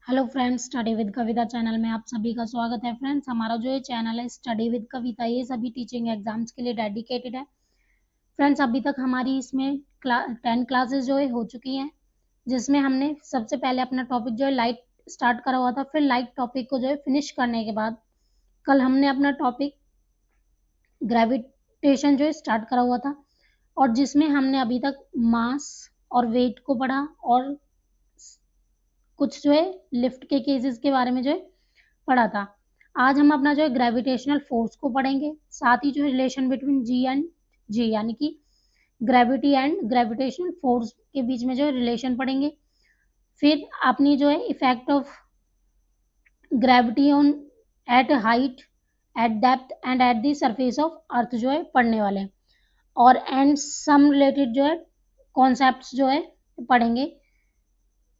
Hello friends, study with Kavita channel में आप सभी का स्वागत है। फ्रेंड्स, हमारा जो ये चैनल है स्टडी विद कविता, ये सभी टीचिंग एग्जाम्स के लिए डेडिकेटेड है। फ्रेंड्स, अभी तक हमारी इसमें 10 क्लासेस जो है हो चुकी हैं, जिसमें हमने सबसे पहले अपना टॉपिक जो है लाइट स्टार्ट करा हुआ था। फिर लाइट टॉपिक को जो है फिनिश करने के बाद कल हमने अपना टॉपिक ग्रेविटेशन जो है स्टार्ट करा हुआ था, और जिसमें हमने अभी तक मास और वेट को पढ़ा और कुछ जो है लिफ्ट के केसेस के बारे में जो है पढ़ा था। आज हम अपना जो है ग्रेविटेशनल फोर्स को पढ़ेंगे, साथ ही जो है रिलेशन बिटवीन जी एंड जी, यानी कि ग्रेविटी एंड ग्रेविटेशनल फोर्स के बीच में जो है रिलेशन पढ़ेंगे। फिर अपनी जो है effect of gravity on at height, at depth and at the surface of earth जो है पढ़ने वाले हैं, और एंड सम रिलेटेड जो है कॉन्सेप्ट्स जो है पढ़ेंगे।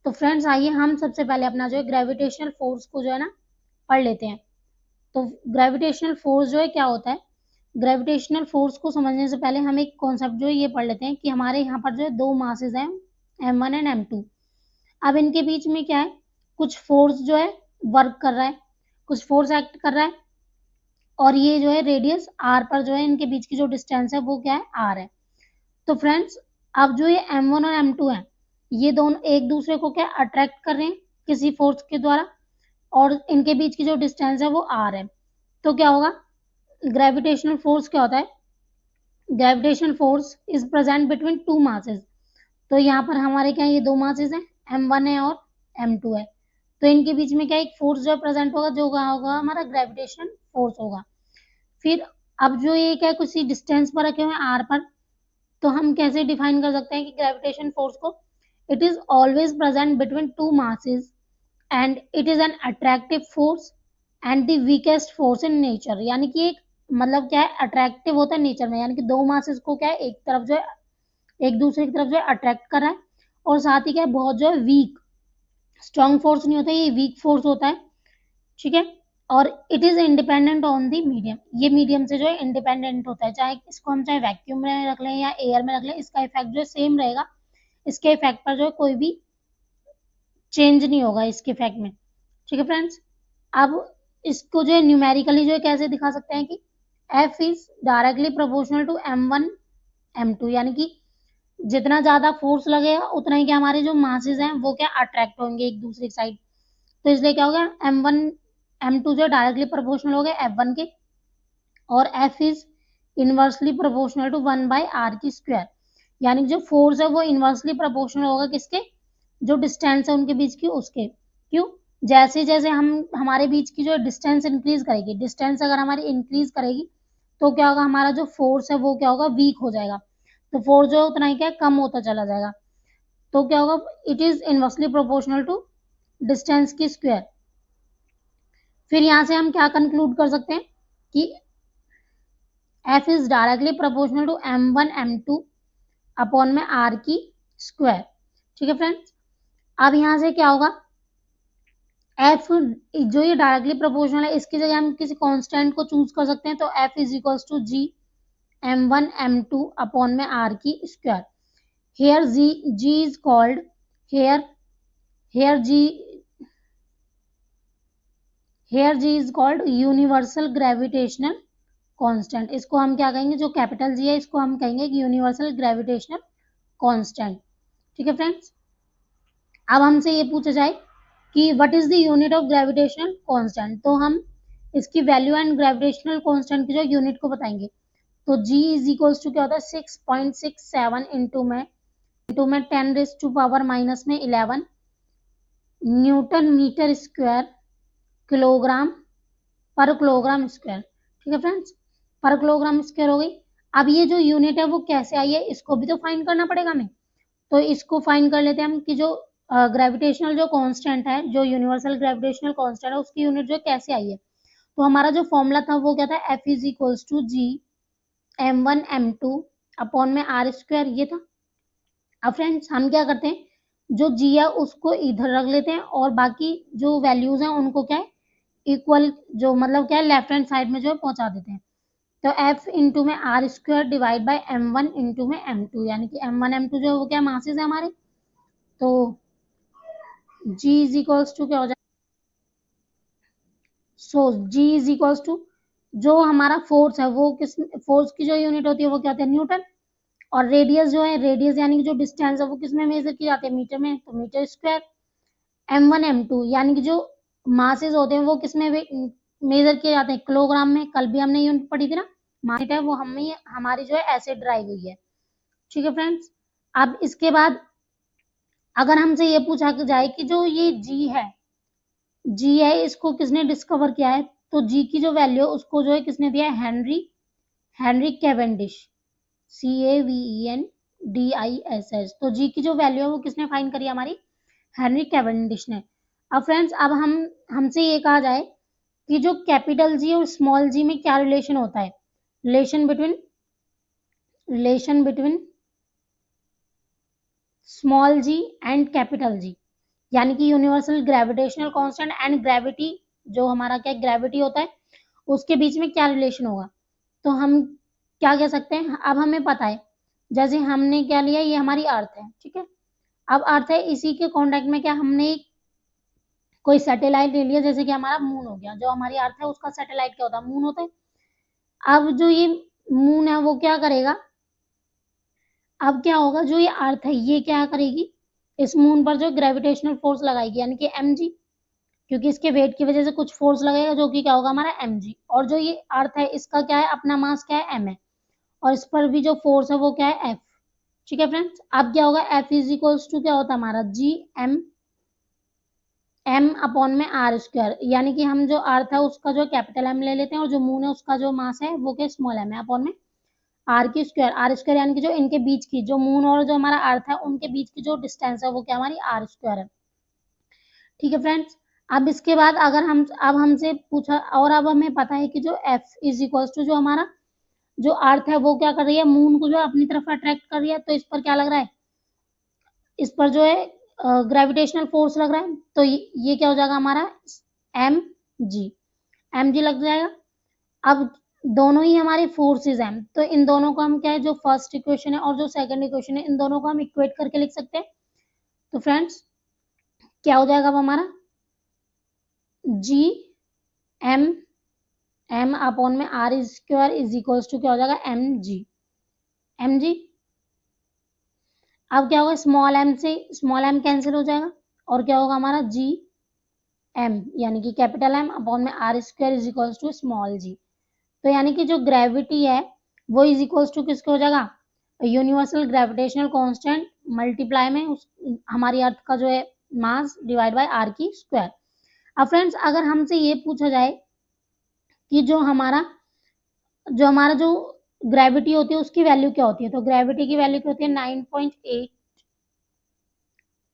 तो फ्रेंड्स, आइए हम सबसे पहले अपना जो है ग्रेविटेशनल फोर्स को जो है ना पढ़ लेते हैं। तो ग्रेविटेशनल फोर्स जो है क्या होता है। ग्रेविटेशनल फोर्स को समझने से पहले हम एक कॉन्सेप्ट जो है ये पढ़ लेते हैं कि हमारे यहाँ पर जो है दो मासेस हैं, m1 एंड m2। अब इनके बीच में क्या है, कुछ फोर्स जो है वर्क कर रहा है, कुछ फोर्स एक्ट कर रहा है, और ये जो है रेडियस r पर जो है इनके बीच की जो डिस्टेंस है वो क्या है, r है। तो फ्रेंड्स, अब जो ये m1 और m2 है, ये दोनों एक दूसरे को क्या अट्रैक्ट कर रहे हैं किसी फोर्स के द्वारा, और इनके बीच की जो डिस्टेंस है वो r है। तो क्या होगा, ग्रेविटेशनल फोर्स क्या होता है, gravitational force is present between two masses. तो यहाँ पर हमारे क्या ये दो मासेस हैं, m1 है और m2 है। तो इनके बीच में क्या एक फोर्स जो प्रेजेंट होगा, जो होगा हमारा ग्रेविटेशनल फोर्स होगा। फिर अब जो ये क्या किसी डिस्टेंस पर रखे हुए हैं r पर, तो हम कैसे डिफाइन कर सकते हैं कि ग्रेविटेशन फोर्स को, it is always present between two masses and it is an attractive force and the weakest force in nature. यानी कि एक मतलब क्या है, अट्रैक्टिव होता है नेचर में, यानी कि दो मासेस को क्या है एक तरफ जो है एक दूसरे की तरफ जो है अट्रैक्ट कर रहा है, और साथ ही क्या है बहुत जो है वीक, स्ट्रॉन्ग फोर्स नहीं होता, ये वीक फोर्स होता है। ठीक है, और it is independent on the medium, ये मीडियम से जो है इंडिपेंडेंट होता है, चाहे इसको हम चाहे वैक्यूम में रख लें या एयर में रख लें, इसका इफेक्ट जो है सेम रहेगा, इसके इफेक्ट पर जो है कोई भी चेंज नहीं होगा इसके इफेक्ट में। ठीक है फ्रेंड्स, अब इसको जो है न्यूमेरिकली जो है कैसे दिखा सकते हैं कि F is directly proportional to m1 m2, यानी कि जितना ज्यादा फोर्स लगेगा उतना ही क्या हमारे जो मासेस हैं वो क्या अट्रैक्ट होंगे एक दूसरे साइड। तो इसलिए क्या हो गया, m1 m2 जो डायरेक्टली प्रोपोर्शनल हो गए f1 के, और F is inversely proportional to 1/r की स्क्वायर, यानी जो फोर्स है वो इनवर्सली प्रोपोर्शनल होगा किसके, जो डिस्टेंस है उनके बीच की उसके। क्यों, जैसे जैसे हम हमारे बीच की जो डिस्टेंस इंक्रीज करेगी, डिस्टेंस अगर हमारी इंक्रीज करेगी तो क्या होगा, हमारा जो फोर्स है वो क्या होगा, वीक हो जाएगा। तो फोर्स जो है उतना ही क्या कम होता चला जाएगा। तो क्या होगा, it is inversely proportional to distance की स्क्वायर। फिर यहाँ से हम क्या कंक्लूड कर सकते हैं कि F is directly proportional to m1 m2 upon में r की स्क्वायर। ठीक है फ्रेंड्स, अब यहाँ से क्या होगा, F जो ये डायरेक्टली प्रोपोर्शनल है, इसकी जगह हम किसी कांस्टेंट को चूज कर सकते हैं। तो F is equals to g m1 m2 upon में r की square. Here g is called, here g is called universal gravitational constant. इसको हम क्या कहेंगे, जो कैपिटल जी है इसको हम कहेंगे यूनिवर्सल ग्रेविटेशनल कांस्टेंट। ठीक है फ्रेंड्स, अब हमसे ये पूछा जाए कि what is the unit of gravitational constant, तो हम इसकी वैल्यू एंड ग्रेविटेशनल कांस्टेंट की जो यूनिट को बताएंगे। तो g इज इक्वल्स टू क्या होता है, 6.67 इंटू में 10⁻⁻11 न्यूटन मीटर स्क्वायर किलोग्राम पर किलोग्राम स्क्वायर। ठीक है फ्रेंड्स, पर किलोग्राम स्क्वायर हो गई। अब ये जो यूनिट है वो कैसे आई है, इसको भी तो फाइंड करना पड़ेगा हमें। तो इसको फाइंड कर लेते हैं हम कि जो ग्रेविटेशनल जो कांस्टेंट है, जो यूनिवर्सल ग्रेविटेशनल कांस्टेंट है, उसकी यूनिट जो कैसे आई है। तो हमारा जो फॉर्मूला था वो क्या था, F is equals to g m1 m2 upon में r स्क्वायर, ये था। अब फ्रेंड्स हम क्या करते हैं, जो g है उसको इधर रख लेते हैं, और बाकी जो वैल्यूज हैं उनको क्या है इक्वल, जो मतलब क्या है लेफ्ट हैंड साइड में जो है पहुंचा देते हैं। तो F इंटू में r square divide by m1 into में m2, यानी कि m1 m2 जो है वो क्या मासेस है हमारे। तो g इज इक्वल्स टू क्या हो जाएगा, सो जी इज इक्वल्स टू, जो हमारा फोर्स है वो किस, फोर्स की जो यूनिट होती है वो क्या होती है, न्यूटन। और रेडियस जो है, रेडियस यानी कि जो डिस्टेंस है वो किस में मेजर की जाती है, मीटर में, तो मीटर स्क्वायर। M1 M2 यानी कि जो मासेस होते हैं वो किस में मेजर किए जाते हैं, किलोग्राम में। कल भी हमने यूनिट पढ़ी थी ना, मास है वो हमें हमारी जो है ऐसे ड्राइव हुई है। ठीक है फ्रेंड्स। अब इसके बाद अगर हमसे ये पूछा जाए कि जो ये जी है, जी है इसको किसने डिस्कवर किया है, तो जी की जो वैल्यू है उसको जो है किसने दिया है, हेनरी, हेनरी कैवेंडिश, CAVENDISH। तो जी की जो वैल्यू है वो किसने फाइंड करी हमारी, हेनरी कैवेंडिश ने। अब फ्रेंड्स अब हम हमसे ये कहा जाए कि जो कैपिटल जी और स्मॉल जी में क्या रिलेशन होता है, relation between small G and capital G, यानी कि universal gravitational constant and gravity, जो हमारा क्या ग्रेविटी होता है उसके बीच में क्या रिलेशन होगा। तो हम क्या कह सकते हैं, अब हमें पता है, जैसे हमने क्या लिया, ये हमारी अर्थ है, ठीक है। अब अर्थ है, इसी के कांटेक्ट में क्या हमने कोई सैटेलाइट ले लिया, जैसे कि हमारा मून हो गया, जो हमारी अर्थ है उसका सैटेलाइट क्या होता है, मून होता है। अब जो ये मून है वो क्या करेगा, अब क्या होगा, जो ये अर्थ है ये क्या करेगी, इस मून पर जो ग्रेविटेशनल फोर्स लगाएगी, यानी कि mg, क्योंकि इसके वेट की वजह से कुछ फोर्स लगेगा जो कि क्या होगा हमारा mg। और जो ये अर्थ है इसका क्या है, अपना मास क्या है, m है, और इस पर भी जो फोर्स है वो क्या है, f। ठीक है फ्रेंड्स। अब क्या होगा, f इज इक्वल्स टू क्या होता है हमारा, g m अपॉन में आर स्क्वायर, यानी कि हम जो अर्थ है उसका जो कैपिटल M ले लेते हैं, और जो मून है उसका जो मास है वो क्या स्मॉल m है, अपॉन में आर की स्क्वायर, आर स्क्वायर यानी कि जो इनके बीच की, जो मून और जो हमारा अर्थ है उनके बीच की जो डिस्टेंस है वो क्या हमारी आर स्क्वायर है। ठीक है फ्रेंड्स। अब इसके बाद अगर हम, अब हमसे पूछा, और अब हमें पता है कि जो एफ इज इक्वल्स टू, जो हमारा जो अर्थ है वो क्या कर रही है, मून को जो अपनी तरफ अट्रैक्ट कर रही है, तो इस पर क्या लग रहा है, इस पर जो है ग्रेविटेशनल फोर्स लग रहा है, तो ये क्या हो जाएगा हमारा, एम जी, एम जी लग जाएगा। अब दोनों ही हमारे फोर्सेस हैं, तो इन दोनों को हम क्या है, जो फर्स्ट इक्वेशन है और जो सेकंड इक्वेशन है, इन दोनों को हम इक्वेट करके लिख सकते हैं। तो फ्रेंड्स क्या हो जाएगा अब हमारा, जी एम एम अपॉन में R square is equals to क्या हो जाएगा, एम जी। अब क्या होगा, स्मॉल एम से स्मॉल एम कैंसिल हो जाएगा, और क्या होगा हमारा जी एम, यानी कि कैपिटल एम अपॉन में R square is equals to small G. तो यानी कि जो ग्रेविटी है वो इज इक्वल्स टू किसके हो जाएगा, यूनिवर्सल ग्रेविटेशनल कांस्टेंट मल्टीप्लाई में हमारी अर्थ का जो है मास डिवाइड बाय आर की स्क्वायर। अब फ्रेंड्स अगर हमसे ये पूछा जाए कि जो हमारा जो ग्रेविटी होती है उसकी वैल्यू क्या होती है, तो ग्रेविटी की वैल्यू क्या होती है,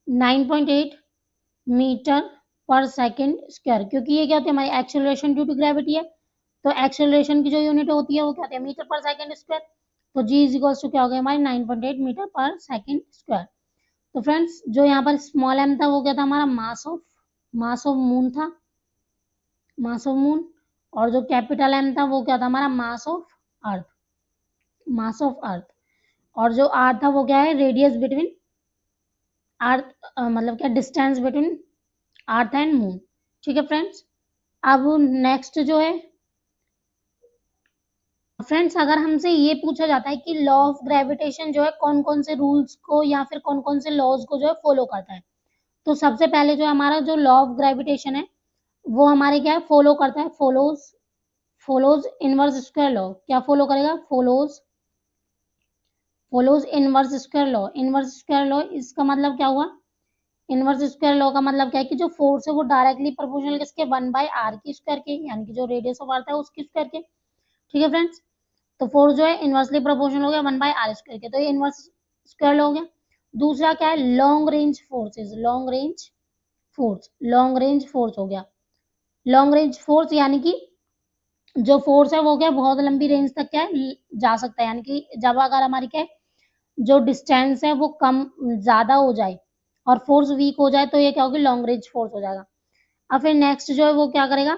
9.8 मीटर पर सेकेंड स्क्वायर, क्योंकि ये क्या होती है हमारी एक्सेलरेशन ड्यू टू ग्रेविटी है, तो एक्सेलरेशन की जो यूनिट होती है वो क्या होती है, मीटर पर सेकेंड स्क्वायर। तो जी इज इक्वल्स टू क्या हो गया हमारी 9.8 मीटर पर सेकेंड स्क्वायर। तो फ्रेंड्स जो यहाँ पर स्मॉल एम था वो क्या था हमारा, मास ऑफ मून था, मास ऑफ मून। और जो कैपिटल एम था वो क्या था हमारा, अर्थ मास ऑफ अर्थ। और जो आर था वो क्या है, रेडियस बिटवीन अर्थ, मतलब क्या distance between earth and moon. ठीक है फ्रेंड्स। अब नेक्स्ट जो है फ्रेंड्स, अगर हमसे ये पूछा जाता है कि लॉ ऑफ ग्रेविटेशन जो है कौन कौन से रूल्स को या फिर कौन कौन से लॉज को जो है फॉलो करता है, तो सबसे पहले जो हमारा जो लॉ ऑफ ग्रेविटेशन है वो हमारे क्या है, फॉलो करता है, फॉलोज इनवर्स स्क्वायर लॉ। क्या फॉलो करेगा, follows inverse square law. Inverse square law इसका मतलब क्या हुआ, इनवर्स स्क्वायर लॉ का मतलब क्या है कि जो फोर्स है वो डायरेक्टली प्रोपोर्शनल किसके, 1/r की स्क्वायर के, यानी कि जो रेडियस ऑफ अर्थ है उसकी स्क्वायर के। ठीक है फ्रेंड्स। तो फोर्स जो है इनवर्सली प्रोपोर्शनल हो गया 1/r स्क्वायर के, तो ये इनवर्स स्क्वायर लॉ हो गया। दूसरा क्या है, long range forces, long range force हो गया। लॉन्ग रेंज फोर्स यानी कि जो फोर्स है वो क्या बहुत लंबी रेंज तक क्या है जा सकता है, यानी कि जब अगर हमारी क्या है जो डिस्टेंस है वो कम ज्यादा हो जाए और फोर्स वीक हो जाए तो ये क्या होगी, लॉन्ग रेंज फोर्स हो जाएगा। अब फिर नेक्स्ट जो है वो क्या करेगा,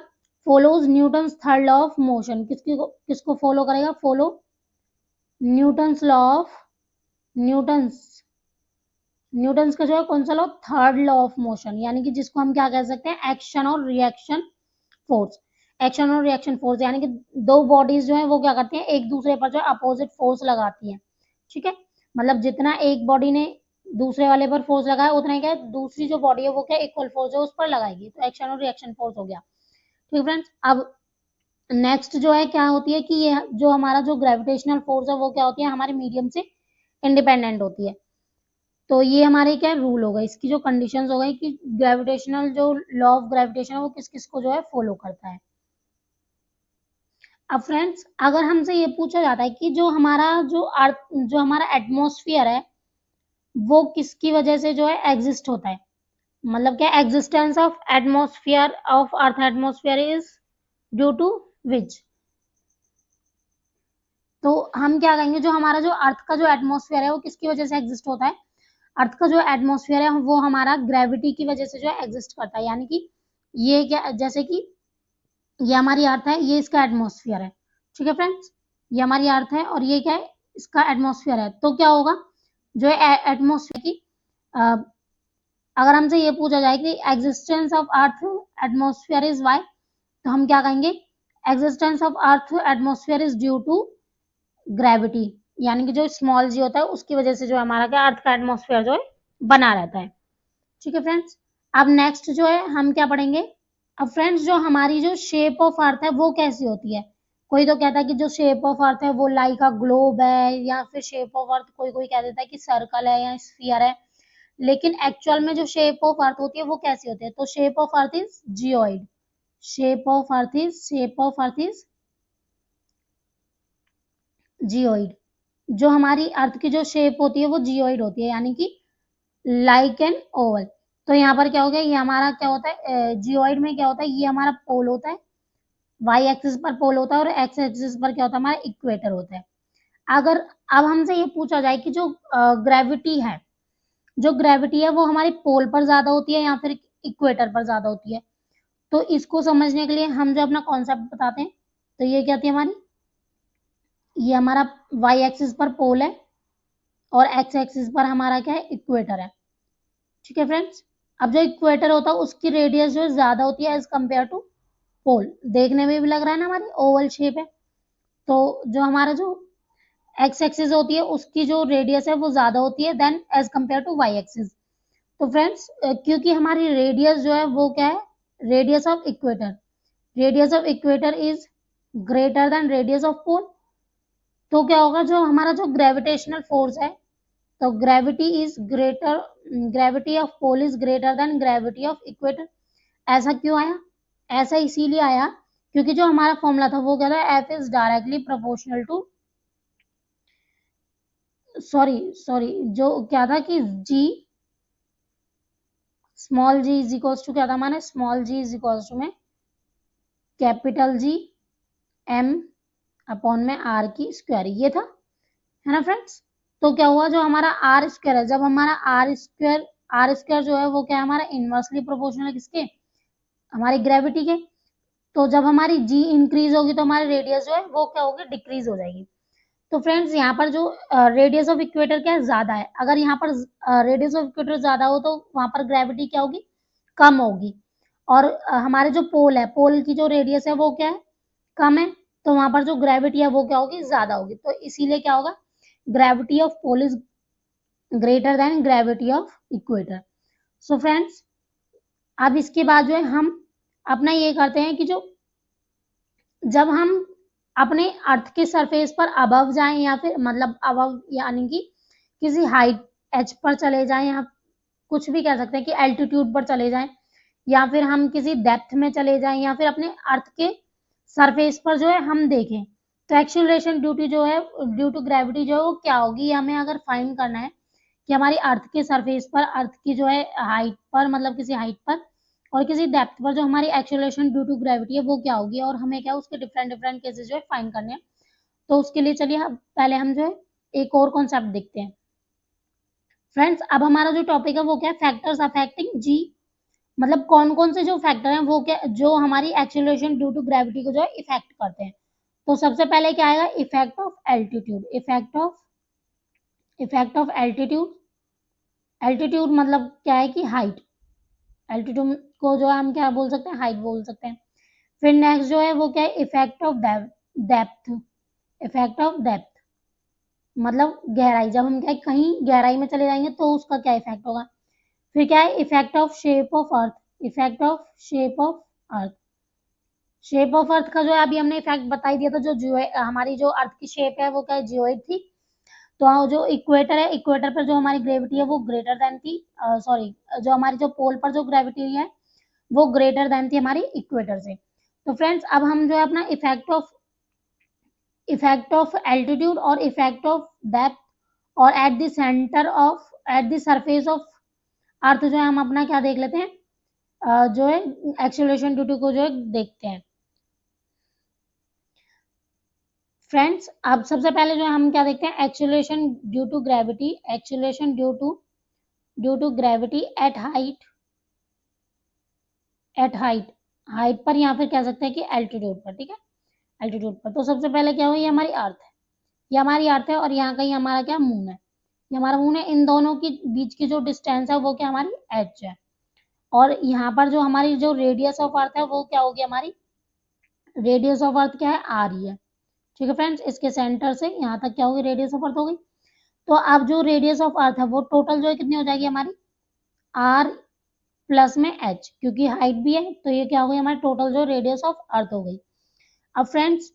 follows Newton's third law of motion. किसको फॉलो करेगा, follow Newton's law of Newton's Newton's का जो है कौन सा law, third law of motion, यानी कि जिसको हम क्या कह सकते हैं, एक्शन और रिएक्शन फोर्स। एक्शन और रिएक्शन फोर्स, यानी कि दो बॉडीज जो है वो क्या करती हैं, एक दूसरे पर जो है अपोजिट फोर्स लगाती हैं, ठीक है। मतलब जितना एक बॉडी ने दूसरे वाले पर फोर्स लगाया उतना ही क्या है, दूसरी जो बॉडी है वो क्या इक्वल फोर्स है उस पर लगाएगी, तो एक्शन और रिएक्शन फोर्स हो गया, ठीक है फ्रेंड्स। अब नेक्स्ट जो है क्या होती है कि ये जो हमारा जो ग्रेविटेशनल फोर्स है वो क्या होती है, हमारे मीडियम से इंडिपेंडेंट होती है। तो ये हमारे क्या रूल हो गए, इसकी जो कंडीशंस हो गई कि ग्रेविटेशनल जो लॉ ऑफ ग्रेविटेशन है वो किस किस को जो है फॉलो करता है। अब फ्रेंड्स अगर हमसे ये पूछा जाता है कि जो अर्थ जो हमारा एटमॉस्फेयर है वो किसकी वजह से जो है एग्जिस्ट होता है, मतलब क्या existence of atmosphere of earth atmosphere is due to which, तो हम क्या कहेंगे जो हमारा जो अर्थ का जो एटमॉस्फेयर है वो किसकी वजह से एग्जिस्ट होता है, अर्थ का जो एटमॉस्फेयर है वो हमारा ग्रेविटी की वजह से जो है एग्जिस्ट करता है, यानी कि ये क्या, जैसे कि ये हमारी अर्थ है, ये इसका एटमॉस्फेयर है, ठीक है फ्रेंड्स, ये हमारी अर्थ है और ये क्या है, इसका एटमॉस्फेयर है, तो क्या होगा जो है एटमॉस्फेयर की अगर हमसे ये पूछा जाए कि existence of earth atmosphere is why, तो हम क्या कहेंगे, existence of earth atmosphere is due to gravity, यानी कि जो स्मॉल जी होता है उसकी वजह से जो हमारा क्या अर्थ का एटमॉस्फेयर जो है बना रहता है, ठीक है फ्रेंड्स। अब नेक्स्ट जो है हम क्या पढ़ेंगे, अब फ्रेंड्स जो हमारी जो शेप ऑफ अर्थ है वो कैसी होती है, कोई तो कहता है कि जो शेप ऑफ अर्थ है वो लाइक अ ग्लोब है, या फिर शेप ऑफ अर्थ कोई कोई कह देता है कि सर्कल है या स्फीयर है, लेकिन एक्चुअल में जो शेप ऑफ अर्थ होती है वो कैसी होती है, तो shape of earth is geoid, shape of earth is geoid, जो हमारी अर्थ की जो शेप होती है वो जियोइड होती है, यानी कि लाइक एन ओवल। तो यहाँ पर क्या हो गया, ये हमारा क्या होता है, जियोइड में क्या होता है, ये हमारा पोल होता है, वाई एक्सिस पर पोल होता है और एक्स एक्सिस पर क्या होता है, हमारा इक्वेटर होता है। अगर अब हमसे ये पूछा जाए कि जो ग्रेविटी है, जो ग्रेविटी है वो हमारे पोल पर ज्यादा होती है या फिर इक्वेटर पर ज्यादा होती है, तो इसको समझने के लिए हम जो अपना कॉन्सेप्ट बताते हैं, तो ये क्या थी हमारी, ये हमारा वाई एक्सिस पर पोल है और एक्स एक्सिस पर हमारा क्या है, इक्वेटर है, ठीक है फ्रेंड्स। अब जो इक्वेटर होता है उसकी रेडियस जो ज्यादा होती है एज कम्पेयर टू पोल, देखने में भी लग रहा है ना हमारी ओवल शेप है, तो जो हमारा जो एक्स एक्सिस होती है उसकी जो रेडियस है वो ज्यादा होती है then as compare to Y axis. तो फ्रेंड्स क्योंकि हमारी रेडियस जो है वो क्या है, radius of equator is greater than radius of pole, तो क्या होगा जो हमारा जो ग्रेविटेशनल फोर्स है, तो gravity of pole is greater than gravity of equator. ऐसा क्यों आया, ऐसा इसीलिए आया क्योंकि जो हमारा फॉर्मूला था वो क्या था, F is directly proportional to, sorry जो क्या था कि G small G is equals to क्या था हमारा, small G is equals to में कैपिटल जी एम अपॉन में आर की स्क्वायर, ये था, है ना फ्रेंड्स। तो क्या हुआ जो हमारा आर स्क्वायर है, जब हमारा आर स्क्वायर जो है वो क्या है हमारा इनवर्सली प्रोपोर्शनल है किसके, हमारी ग्रेविटी के, तो जब हमारी जी इंक्रीज होगी तो हमारी रेडियस जो है वो क्या होगी, डिक्रीज हो जाएगी। तो फ्रेंड्स यहाँ पर जो रेडियस ऑफ इक्वेटर क्या है, ज्यादा है, अगर यहाँ पर रेडियस ऑफ इक्वेटर ज्यादा हो तो वहां पर ग्रेविटी क्या होगी, कम होगी, और हमारे जो पोल है, पोल की जो रेडियस है वो क्या है, कम है, तो वहां पर जो ग्रेविटी है वो क्या होगी, ज्यादा होगी, तो इसीलिए क्या होगा, gravity of pole is greater than gravity of equator. So friends अब इसके बाद जो है हम अपना ये करते हैं कि जो जब हम अपने अर्थ के सरफेस पर अबव जाएं या फिर मतलब अबव यानी कि किसी हाइट एच पर चले जाएं, या कुछ भी कह सकते हैं कि एल्टीट्यूड पर चले जाएं, या फिर हम किसी डेप्थ में चले जाएं, या फिर अपने अर्थ के सरफेस पर जो है हम देखें, तो एक्सीलरेशन ड्यूटी जो है ड्यू टू ग्रेविटी जो है वो क्या होगी, हमें अगर फाइंड करना है कि हमारी अर्थ के सरफेस पर अर्थ की जो है हाइट पर, मतलब किसी हाइट पर और किसी डेप्थ पर जो हमारी एक्सीलरेशन ड्यू टू ग्रेविटी है वो क्या होगी, और हमें क्या उसके डिफरेंट डिफरेंट केसेस जो है फाइंड करने हैं। तो उसके लिए चलिए पहले हम जो है एक और कॉन्सेप्ट देखते हैं। फ्रेंड्स अब हमारा जो टॉपिक है वो क्या है, फैक्टर्स अफेक्टिंग जी, मतलब कौन कौन से जो फैक्टर हैं वो क्या जो हमारी एक्सीलरेशन ड्यू टू ग्रेविटी को जो है इफेक्ट करते हैं। तो सबसे पहले क्या आएगा, effect of altitude, effect of altitude, altitude मतलब क्या है कि हाइट, एल्टीट्यूड को जो है हम क्या बोल सकते हैं, हाइट बोल सकते हैं। फिर नेक्स्ट जो है वो क्या है, effect of depth. Effect of depth मतलब गहराई, जब हम क्या है, कहीं गहराई में चले जाएंगे तो उसका क्या इफेक्ट होगा। फिर क्या है, effect of shape of earth. Effect of shape of earth. Shape of earth का जो है अभी हमने इफेक्ट बता ही दिया था, जो हमारी जो अर्थ की शेप है वो क्या है, जियोइड थी। तो जो इक्वेटर है, इक्वेटर पर जो हमारी ग्रेविटी है वो ग्रेटर देन थी, सॉरी, जो हमारी जो पोल पर जो ग्रेविटी है वो ग्रेटर देन थी हमारी इक्वेटर से। तो फ्रेंड्स अब हम जो है अपना इफेक्ट ऑफ एल्टीट्यूड और इफेक्ट ऑफ डेप्थ और at the centre of, eight the surface of earth जो है हम अपना क्या देख लेते हैं, जो है एक्सेलरेशन ड्यू टू को जो है देखते हैं। फ्रेंड्स अब सबसे पहले जो है हम क्या देखते हैं, acceleration due to gravity. Acceleration due to gravity at height, at height, height पर या फिर कह सकते हैं कि एल्टीट्यूड पर, ठीक है, एल्टीट्यूड पर। तो सबसे पहले क्या हुआ, ये हमारी अर्थ है, ये हमारी अर्थ है और यहाँ का ही हमारा क्या मून है, ये हमारा मून है। इन दोनों के बीच की जो डिस्टेंस है वो क्या हमारी एच है। और यहाँ पर जो हमारी जो रेडियस ऑफ अर्थ है वो क्या होगी, हमारी रेडियस ऑफ अर्थ क्या है, आर ही है। ठीक है फ्रेंड्स, इसके सेंटर से यहाँ तक क्या होगी, रेडियस ऑफ अर्थ हो गई। तो अब जो रेडियस ऑफ अर्थ है वो टोटल जो है कितनी हो जाएगी हमारी, आर प्लस में एच, क्योंकि हाइट भी है तो ये क्या हो गई हमारी टोटल जो रेडियस ऑफ अर्थ हो गई। अब फ्रेंड्स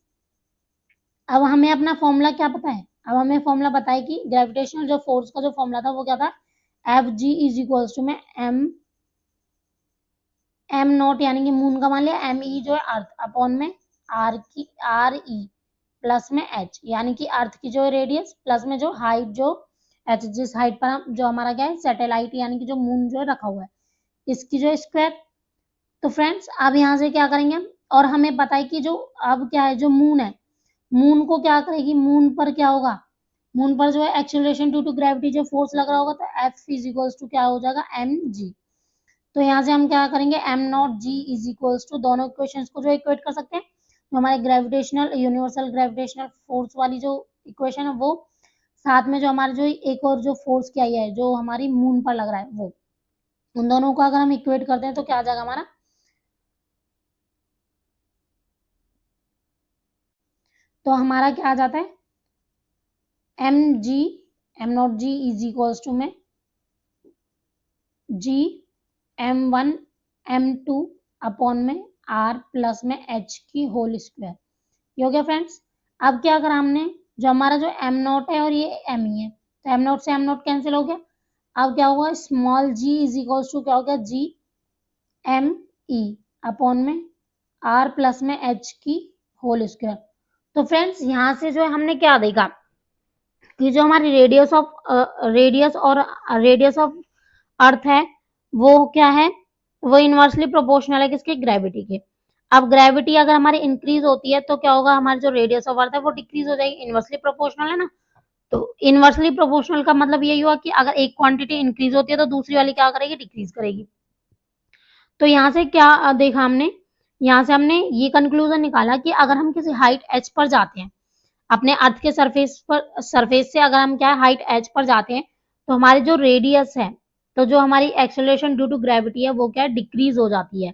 अब हमें अपना फॉर्मूला क्या पता है, अब हमें फॉर्मूला पता है कि ग्रेविटेशनल जो फोर्स का जो फॉर्मूला था वो क्या था, F G is equals to में एम नॉट यानी कि मून का मान लिया, एम ई जो है अर्थ अपॉन में आर ई प्लस में एच यानी कि अर्थ की जो रेडियस प्लस में जो हाइट, जो एच जिस हाइट पर हम जो हमारा क्या है सैटेलाइट यानी कि जो मून जो है रखा हुआ है इसकी जो स्क्वायर। तो फ्रेंड्स अब यहाँ से क्या करेंगे हम, और हमें पता है कि जो अब क्या है, जो मून है, मून को क्या करेगी, मून पर क्या होगा, मून पर जो है एक्सेलरेशन ड्यू टू ग्रेविटी जो फोर्स लग रहा होगा तो एफ इज इक्वल्स टू क्या हो जाएगा, एम जी। तो यहाँ से हम क्या करेंगे, M not G is equals to, दोनों इक्वेशंस को जो इक्वेट कर सकते हैं, जो हमारे ग्रेविटेशनल यूनिवर्सल ग्रेविटेशनल फोर्स वाली जो इक्वेशन है वो, साथ में जो हमारे जो एक और जो फोर्स क्या है जो हमारी मून पर लग रहा है वो, उन दोनों को अगर हम इक्वेट करते हैं तो क्या आ जाएगा हमारा, तो हमारा क्या आ जाता है, M G, M not G is equals to में G M one M two upon में आर प्लस में एच की होल स्क्वायर। ये हो गया फ्रेंड्स। अब क्या करा हमने, जो हमारा जो एम नॉट है और ये एम ई है, तो एम नॉट से एम नॉट कैंसिल हो गया। अब क्या होगा, small G is equals to क्या हो गया, जी एम ई अपॉन में आर प्लस में एच की होल स्क्वायर। तो फ्रेंड्स यहाँ से जो है हमने क्या देखा कि जो हमारी रेडियस ऑफ अर्थ है वो क्या है, वो इनवर्सली प्रोपोर्शनल है किसके, ग्रेविटी के। अब ग्रेविटी अगर हमारी इंक्रीज होती है तो क्या होगा, हमारी जो रेडियस ऑफ अर्थ है वो डिक्रीज हो जाएगी, इनवर्सली प्रोपोर्शनल है ना। तो इनवर्सली प्रोपोर्शनल का मतलब यही हुआ कि अगर एक क्वांटिटी इंक्रीज होती है तो दूसरी वाली क्या करेगी, डिक्रीज करेगी। तो यहाँ से क्या देखा हमने, यहाँ से हमने ये कंक्लूजन निकाला कि अगर हम किसी हाइट एच पर जाते हैं, अपने अर्थ के सरफेस से अगर हम क्या हाइट एच पर जाते हैं तो हमारी जो रेडियस है, तो जो हमारी एक्सेलरेशन ड्यू टू ग्रेविटी है वो क्या डिक्रीज हो जाती है।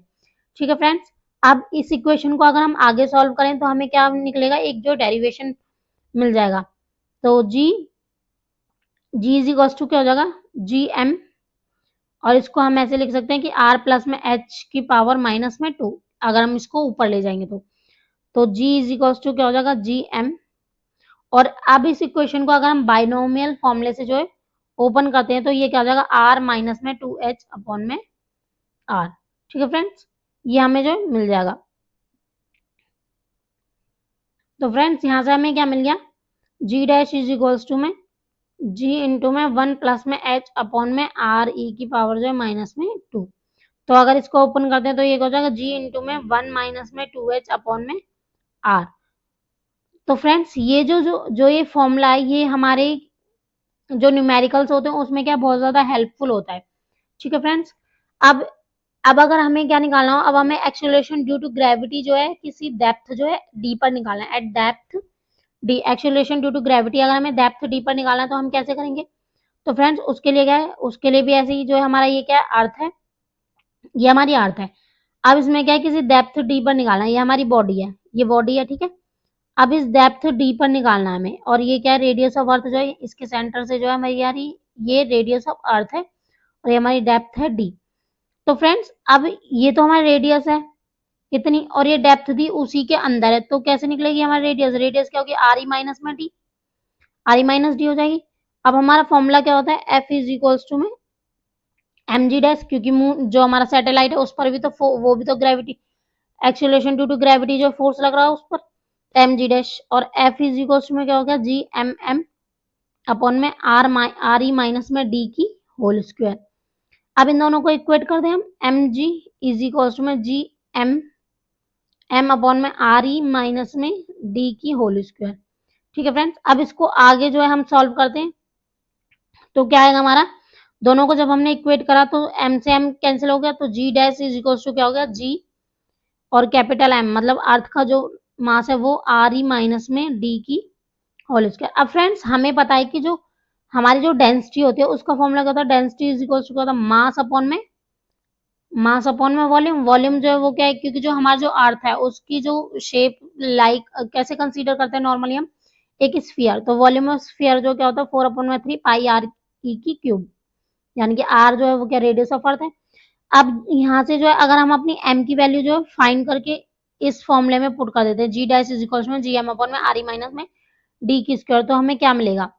ठीक है फ्रेंड्स, अब इस इक्वेशन को अगर हम आगे सॉल्व करें तो हमें क्या निकलेगा, एक जो डेरिवेशन मिल जाएगा। तो जी इज इक्वल टू क्या हो जाएगा, जी एम, और इसको हम ऐसे लिख सकते हैं कि आर प्लस में एच की पावर माइनस में 2, अगर हम इसको ऊपर ले जाएंगे तो जी इज इक्वल टू क्या हो जाएगा, जी एम। और अब इस इक्वेशन को अगर हम बाइनोमियल फॉर्मूले से जो है ओपन करते हैं तो ये क्या हो जाएगा, आर माइनस में 2h अपॉन में आर। ठीक है फ्रेंड्स, ये हमें जो मिल जाएगा। तो फ्रेंड्स यहाँ से हमें क्या मिल गया, जी डैश इज इक्वल्स टू में जी इंटू में 1 प्लस में h अपॉन में आर ई की पावर जो है माइनस में 2। तो अगर इसको ओपन करते हैं तो ये हो जाएगा जी इंटू में 1 माइनस में 2h अपॉन में आर। तो फ्रेंड्स ये जो ये फॉर्मूला है ये हमारे जो न्यूमेरिकल्स होते हैं उसमें क्या बहुत ज्यादा हेल्पफुल होता है। ठीक है फ्रेंड्स, अब अब अगर हमें क्या निकालना हो, अब हमें एक्सेलरेशन ड्यू टू ग्रेविटी जो है किसी डेप्थ जो है डी पर निकालना है, at depth D, acceleration due to gravity अगर हमें डेप्थ डी पर निकालना है तो हम कैसे करेंगे। तो फ्रेंड्स उसके लिए क्या है, उसके लिए भी ऐसे ही जो है हमारा ये क्या है, अर्थ है, ये हमारी अर्थ है। अब इसमें क्या है, किसी डेप्थ डी पर निकालना है। ये हमारी बॉडी है, ये बॉडी है, ठीक है। अब इस डेप्थ डी पर निकालना है हमें, और ये क्या है, रेडियस ऑफ अर्थ जो है इसके सेंटर से जो है हमारी यार ये रेडियस ऑफ अर्थ है, और ये हमारी डेप्थ है डी। तो फ्रेंड्स अब ये तो हमारी रेडियस है कितनी, और ये डेप्थ थी उसी के अंदर है, तो कैसे निकलेगी हमारी रेडियस, रेडियस क्या होगी, आर ई माइनस में D, are E minus D हो जाएगी। अब हमारा फॉर्मूला क्या होता है, एफ इज इक्वल्स टू में एम जी डैश, क्योंकि जो हमारा सैटेलाइट है उस पर भी तो वो भी तो gravity, acceleration due to gravity जो फोर्स लग रहा है उस पर, एम जी डैश। और एफ इज इक्वल्स टू में क्या हो गया, जी एम एम अपॉन में आर ई माइनस में डी की होल स्क्वायर। अब इन दोनों को इक्वेट कर दें हम, M G is equals to में जी एम एम अपॉन में आर ई माइनस में डी की होल स्क्वायर। ठीक है फ्रेंड्स, अब इसको आगे जो है हम सॉल्व करते हैं, तो क्या आएगा हमारा, दोनों को जब हमने इक्वेट करा तो एम से एम कैंसिल हो गया, तो जी डैश इज इक्वल टू क्या हो गया, जी और कैपिटल एम मतलब अर्थ का जो मास है वो आर ई माइनस में डी की होल स्क्वायर। अब फ्रेंड्स हमें पता है कि जो हमारी जो डेंसिटी होती है उसका फॉर्मूला क्या होता है, डेंसिटी इज इक्वल टू क्या होता है, मास अपॉन में वॉल्यूम। वॉल्यूम जो है वो क्या है, क्योंकि जो हमारा जो अर्थ है उसकी जो शेप लाइक कैसे कंसीडर करते हैं नॉर्मली हम, एक स्फीयर, तो वॉल्यूम ऑफ स्फीयर जो क्या होता है 4/3 पाई आर ई की क्यूब, यानी कि आर जो है वो क्या रेडियस ऑफ अर्थ है। अब यहाँ से जो है अगर हम अपनी एम की वैल्यू जो है फाइंड करके इस फॉर्मूले में पुट कर देते हैं, जी डैश इज इक्वल में जी एम अपॉन में आर ई माइनस में डी की स्क्वायर, तो हमें क्या मिलेगा,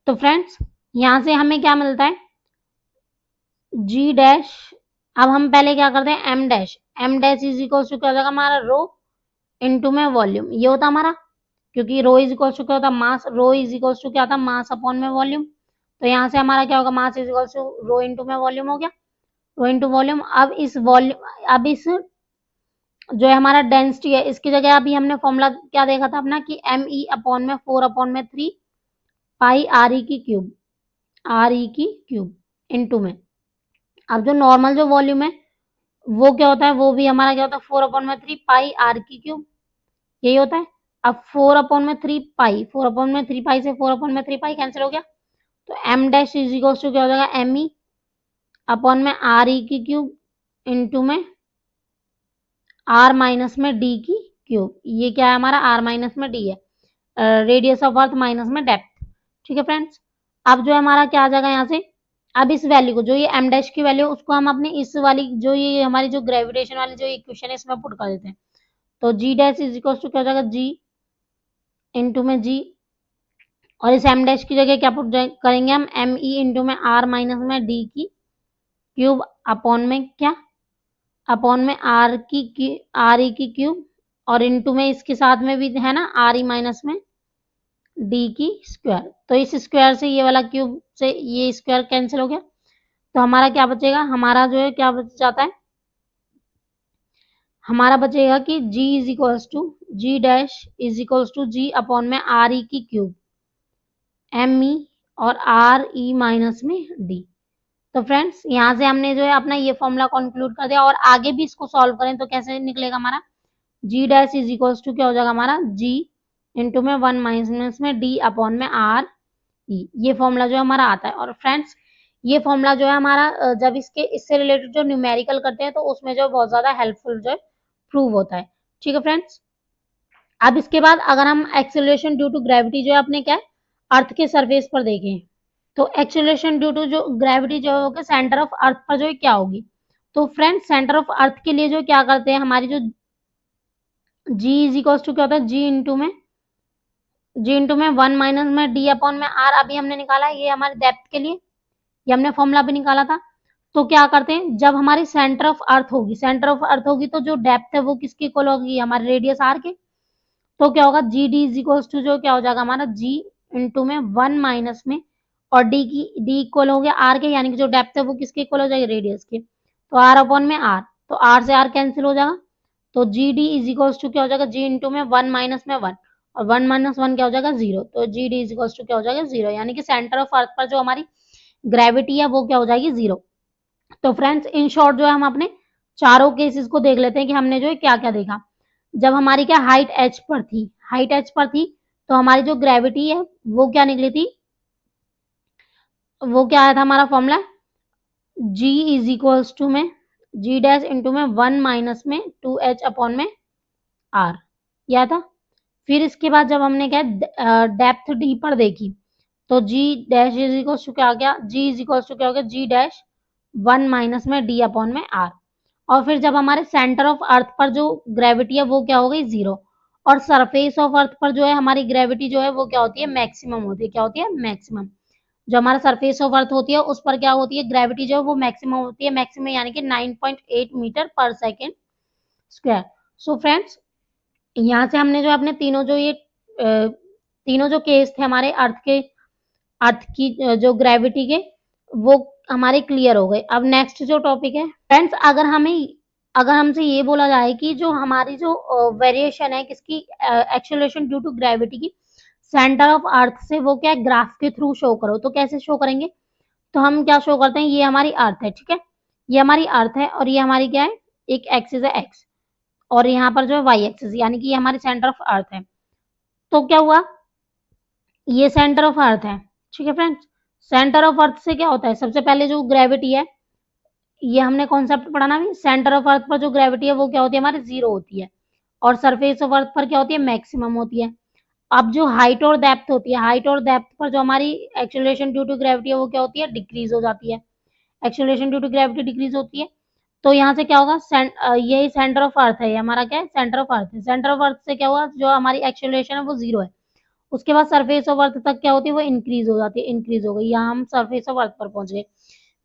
तो फ्रेंड्स यहाँ से हमें क्या मिलता है, जी डैश। अब हम पहले क्या करते हैं, M dash is equal to क्या हो जाएगा हमारा, रो इनटू में वॉल्यूम, ये होता हमारा, क्योंकि रो इज इक्वल टू क्या होता, मास, रो इज इक्वल टू क्या था, मास अपॉन में वॉल्यूम। तो यहाँ से हमारा क्या होगा, mass is equal to rho into में वॉल्यूम हो गया, रो इनटू वॉल्यूम। अब इस जो है हमारा डेंसिटी है इसकी जगह अभी हमने फॉर्मूला क्या देखा था अपना, कि एम ई अपॉन में 4/3 पाई आर ई की क्यूब, आर ई की क्यूब इनटू में। अब जो नॉर्मल जो वॉल्यूम है वो क्या होता है, वो भी हमारा क्या होता है 4/3 पाई आर की क्यूब, यही होता है। अब 4/3 पाई से 4/3 पाई कैंसिल हो गया, तो M dash is equal to क्या हो जाएगा, एम ई अपॉन में आर ई की क्यूब इनटू में आर माइनस में डी की क्यूब, ये क्या है हमारा, आर माइनस में डी है, रेडियस ऑफ अर्थ माइनस में डेप्थ। ठीक है फ्रेंड्स, अब जो है हमारा क्या आ जाएगा यहाँ से, अब इस वैल्यू को, जो ये एम डैश की वैल्यू उसको हम अपने इस वाली जो ये हमारी जो ग्रेविटेशन वाली जो इक्वेशन है इसमें पुट कर देते हैं, तो जी डैश इज इक्वल टू क्या हो जाएगा, जी इंटू में जी, और इस एम डैश की जगह क्या पुट करेंगे हम, एम ई इंटू में आर माइनस में डी की क्यूब अपॉन में क्या, अपॉन में आर ई की क्यूब, और इंटू में इसके साथ में भी है ना आर ई माइनस में डी की स्क्वायर। तो इस स्क्वायर से ये वाला क्यूब से ये स्क्वायर कैंसिल हो गया, तो हमारा क्या बचेगा, हमारा जो है क्या बच जाता है, हमारा बचेगा कि g is equals to G dash is equals to G upon में आर ई की क्यूब एम ई और आर ई माइनस में डी। तो फ्रेंड्स यहाँ से हमने जो है अपना ये फॉर्मूला कंक्लूड कर दिया, और आगे भी इसको सॉल्व करें तो कैसे निकलेगा हमारा, जी डैश इज इक्वल्स टू क्या हो जाएगा हमारा, जी इंटू में 1 माइनस में डी अपॉन में आर ई, ये फॉर्मूला जो हमारा आता है। और फ्रेंड्स ये फॉर्मूला जो है हमारा जब इससे रिलेटेड जो न्यूमेरिकल करते हैं तो उसमें जो बहुत ज्यादा हेल्पफुल जो है प्रूव होता है। ठीक है फ्रेंड्स, अब इसके बाद अगर हम एक्सेलरेशन ड्यू टू ग्रेविटी जो है अपने क्या है अर्थ के सरफेस पर देखें, तो एक्सेलरेशन ड्यू टू जो ग्रेविटी जो होगा सेंटर ऑफ अर्थ पर जो है क्या होगी, तो फ्रेंड्स सेंटर ऑफ अर्थ के लिए जो क्या करते हैं, हमारी जो जी इज इक्वल टू क्या होता है, जी इंटू में 1 माइनस में डी अपॉन में आर, अभी हमने निकाला ये हमारी डेप्थ के लिए, ये हमने फॉर्मूला भी निकाला था। तो क्या करते हैं, जब हमारी सेंटर ऑफ अर्थ होगी तो जो डेप्थ है वो किसकी इक्वल होगी, हमारे रेडियस आर के। तो क्या होगा, G D is equal to जो क्या हो जाएगा हमारा, जी इंटू में 1 माइनस में, और डी इक्वल हो गया आर के, यानी कि जो डेप्थ है वो किसके इक्वल हो जाएगी, रेडियस के, तो आर अपॉन में आर, तो आर से आर कैंसिल हो जाएगा, तो G D is equal to क्या हो जाएगा, जी इंटू में 1 माइनस में 1, और 1 माइनस 1 क्या हो जाएगा 0, तो G D is equal to क्या हो जाएगा 0, यानी कि सेंटर ऑफ अर्थ पर जो हमारी ग्रेविटी है वो क्या हो जाएगी 0। तो फ्रेंड्स इन शॉर्ट जो है हम अपने चारों केसेस को देख लेते हैं कि हमने जो है क्या क्या देखा। जब हमारी क्या हाइट एच पर थी तो हमारी जो ग्रेविटी है वो क्या निकली थी, वो क्या आया था हमारा formula, G is equals to में जी डैश इंटू में 1 माइनस में 2h अपॉन में आर, यह था। फिर इसके बाद जब हमने क्या डेप्थ डी पर देखी, तो जी डैश इज इक्वल्स टू क्या आ गया, जी इज इक्वल्स टू क्या हो गया, जी डैश 1 माइनस में डी अपॉन में आर। और फिर जब हमारे सेंटर ऑफ अर्थ पर जो ग्रेविटी है वो क्या हो गई, जीरो। और सरफेस ऑफ अर्थ पर जो है हमारी ग्रेविटी जो है वो क्या होती है, मैक्सिमम होती है। क्या होती है, मैक्सिमम। जो हमारा सरफेस ऑफ अर्थ होती है उस पर क्या होती है, ग्रेविटी जो है वो मैक्सिमम होती है, मैक्सिमम यानी कि 9.8 मीटर पर सेकेंड स्क्वायर। सो फ्रेंड्स, यहाँ से हमने जो अपने तीनों जो ये तीनों जो केस थे हमारे अर्थ के, अर्थ की जो ग्रेविटी के, वो हमारे क्लियर हो गए। अब नेक्स्ट जो टॉपिक है फ्रेंड्स, अगर हमसे ये बोला जाए कि जो हमारी जो वेरिएशन है किसकी, एक्सेलरेशन ड्यू टू ग्रेविटी की, सेंटर ऑफ अर्थ से, वो क्या ग्राफ के थ्रू शो करो, तो कैसे शो करेंगे। तो हम क्या शो करते हैं, ये हमारी अर्थ है, ठीक है, ये हमारी अर्थ है और ये हमारी क्या है, एक एक्सिस है एक्स, और यहाँ पर जो है वाई एक्सिस, यानी कि ये हमारी सेंटर ऑफ अर्थ है। तो क्या हुआ, ये सेंटर ऑफ अर्थ है, ठीक है फ्रेंड्स। सेंटर ऑफ अर्थ से क्या होता है, सबसे पहले जो ग्रेविटी है, ये हमने कॉन्सेप्ट पढ़ा ना भी, सेंटर ऑफ अर्थ पर जो ग्रेविटी है वो क्या होती है, हमारी जीरो होती है। और सरफेस ऑफ अर्थ पर क्या होती है, मैक्सिमम होती है। अब जो हाइट और डेप्थ होती है, हाइट और डेप्थ पर जो हमारी एक्सेलरेशन ड्यू टू ग्रेविटी है वो क्या होती है, डिक्रीज हो जाती है। Acceleration due to gravity decrease होती है। तो यहाँ से क्या होगा, यही सेंटर ऑफ अर्थ है, ये हमारा क्या है, सेंटर ऑफ अर्थ है। सेंटर ऑफ अर्थ से क्या हुआ, जो हमारी एक्सेलरेशन है वो जीरो है। उसके बाद सरफेस ऑफ अर्थ तक क्या होती है, वो इंक्रीज हो जाती है, इंक्रीज हो गई, यहाँ हम सरफेस ऑफ अर्थ पर पहुंच गए।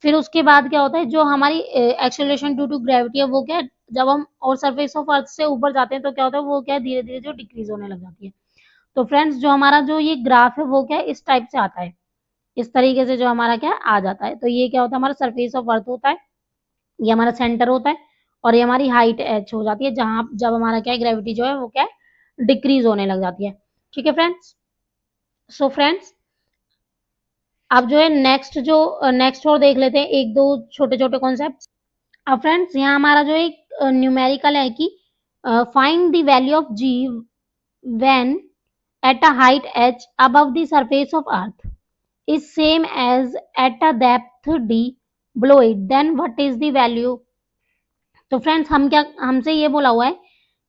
फिर उसके बाद क्या होता है, जो हमारी एक्सेलरेशन ड्यू टू ग्रेविटी है वो क्या है, जब हम और सरफेस ऑफ अर्थ से ऊपर जाते हैं तो क्या होता है, वो क्या है, धीरे धीरे जो डिक्रीज होने लग जाती है। तो फ्रेंड्स, जो हमारा जो ये ग्राफ है वो क्या है, इस टाइप से आता है, इस तरीके से जो हमारा क्या आ जाता है। तो ये क्या होता है, हमारा सरफेस ऑफ अर्थ होता है, ये हमारा सेंटर होता है, और ये हमारी हाइट एच हो जाती है, जहां जब हमारा क्या है, ग्रेविटी जो है वो क्या है, डिक्रीज होने लग जाती है। ठीक है फ्रेंड्स। सो फ्रेंड्स, अब जो है नेक्स्ट नेक्स्ट और देख लेते हैं एक दो छोटे छोटे कॉन्सेप्ट। अब फ्रेंड्स, यहाँ हमारा जो एक न्यूमेरिकल है कि find the value of G when at a height h above the surface of earth is same as at a depth d below it, then what is the value। तो friends, हम क्या, हमसे ये बोला हुआ है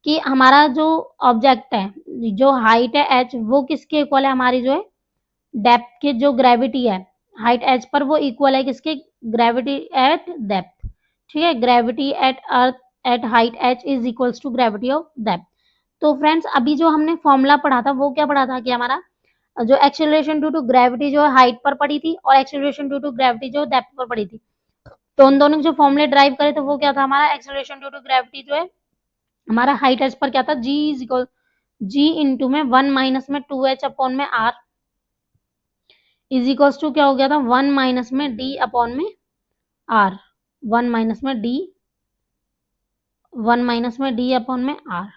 कि हमारा जो ऑब्जेक्ट है, जो हाइट है h, वो किसके इक्वल है, हमारी जो है डेप्थ के, जो ग्रेविटी है हाइट h पर, वो इक्वल है किसके, ग्रेविटी एट डेप्थ। ठीक है, gravity at earth at height h is equals to gravity of depth. तो फ्रेंड्स, अभी जो हमने फॉर्मूला पढ़ा था वो क्या पढ़ा था कि हमारा जो एक्सेलरेशन ड्यू टू ग्रेविटी जो है हाइट पर पड़ी थी, और एक्सेलरेशन ड्यू टू ग्रेविटी जो डेप्थ पर पड़ी थी, तो उन दोनों के जो फॉर्मूले ड्राइव करे तो वो क्या था, हमारा एक्सेलरेशन ड्यू टू ग्रेविटी जो है हमारा हाइट एच पर क्या था, जी इज इक्वल, जी इंटू में 1 माइनस में 2h अपॉन में आर इज इक्वल्स टू क्या हो गया था, 1 माइनस में डी अपॉन में आर, 1 माइनस में डी, 1 माइनस में डी अपॉन में आर।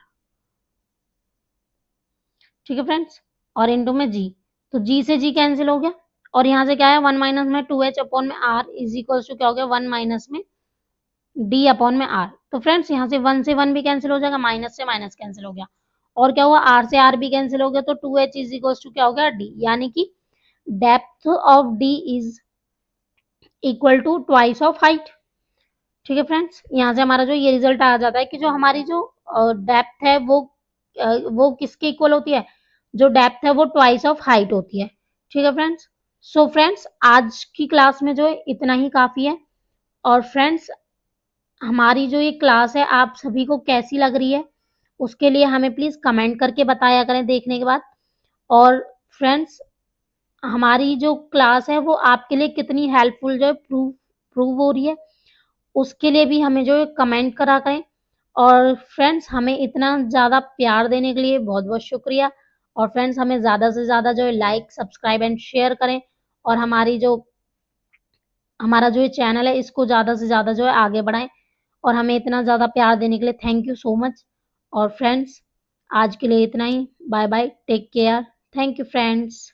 ठीक है फ्रेंड्स, और इंटू में जी, तो जी से जी कैंसिल हो गया, और यहाँ से क्या है, 1 माइनस में 2h अपॉन में आर इज इक्वल्स टू क्या हो गया, 1 माइनस में डी अपॉन में आर। तो फ्रेंड्स, यहाँ से 1 से 1 भी कैंसिल हो जाएगा, माइनस से माइनस कैंसिल हो गया, और क्या हुआ, आर से आर भी कैंसिल हो गया, तो 2h इज इक्वल्स टू क्या हो गया, डी, यानी कि depth of D is equal to twice of height. ठीक है फ्रेंड्स, यहाँ से हमारा जो ये रिजल्ट आ जाता है कि जो हमारी जो डेप्थ है वो किसके इक्वल होती है, जो डेप्थ है वो ट्वाइस ऑफ हाइट होती है। ठीक है फ्रेंड्स। सो फ्रेंड्स, आज की क्लास में जो है इतना ही काफी है। और फ्रेंड्स, हमारी जो ये क्लास है आप सभी को कैसी लग रही है, उसके लिए हमें प्लीज कमेंट करके बताया करें देखने के बाद। और फ्रेंड्स, हमारी जो क्लास है वो आपके लिए कितनी हेल्पफुल जो है प्रूव हो रही है, उसके लिए भी हमें जो है कमेंट करा करें। और फ्रेंड्स, हमें इतना ज़्यादा प्यार देने के लिए बहुत बहुत शुक्रिया। और फ्रेंड्स, हमें ज़्यादा से ज़्यादा जो है लाइक, सब्सक्राइब एंड शेयर करें, और हमारा जो ये चैनल है इसको ज़्यादा से ज़्यादा जो है आगे बढ़ाएं। और हमें इतना ज़्यादा प्यार देने के लिए थैंक यू सो मच। और फ्रेंड्स, आज के लिए इतना ही, bye bye, take care, thank you friends.